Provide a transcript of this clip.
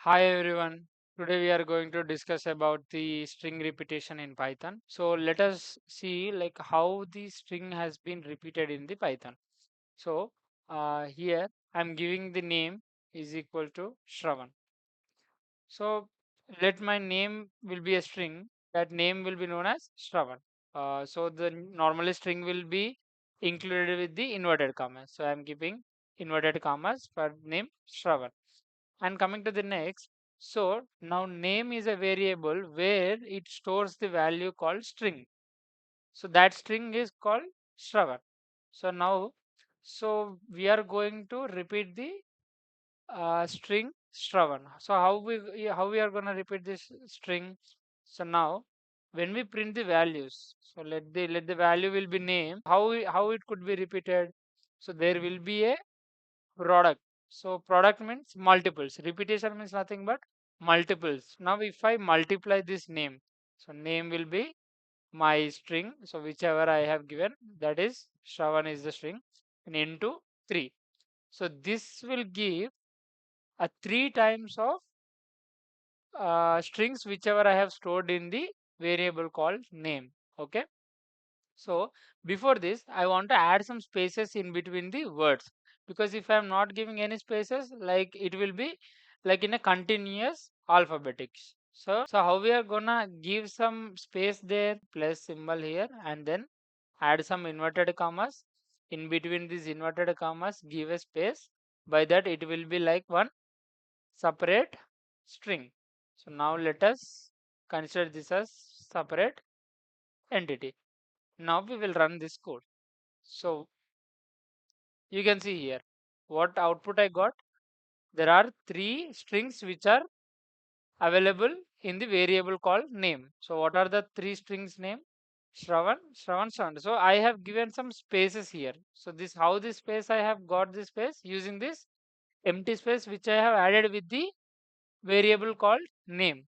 Hi everyone. Today we are going to discuss about the string repetition in Python. So let us see like how the string has been repeated in the Python. So here I'm giving the name is equal to Shravan. So let my name will be a string. That name will be known as Shravan. So the normally string will be included with the inverted commas. So I'm giving inverted commas for name Shravan. And coming to the next, so now name is a variable where it stores the value called string. So that string is called Shravan. So now, so we are going to repeat the string Shravan. So how we are going to repeat this string? So now when we print the values, so let the value will be name. How it could be repeated? So there will be a product. So product means multiples. Repetition means nothing but multiples. Now if I multiply this name, so name will be my string. So whichever I have given, that is Shravan is the string, and into 3. So this will give a 3 times of strings whichever I have stored in the variable called name. Okay. So before this, I want to add some spaces in between the words, because if I am not giving any spaces, like it will be like in a continuous alphabetics. So how we are gonna give some space there, plus symbol here, and then add some inverted commas. In between these inverted commas, give a space. By that, it will be like one separate string. So now let us consider this as separate entity. Now we will run this code. So you can see here what output I got. There are 3 strings which are available in the variable called name. So what are the 3 strings name? Shravan, Shravan, Shravan. So I have given some spaces here. So this how this space I have got this space using this empty space which I have added with the variable called name.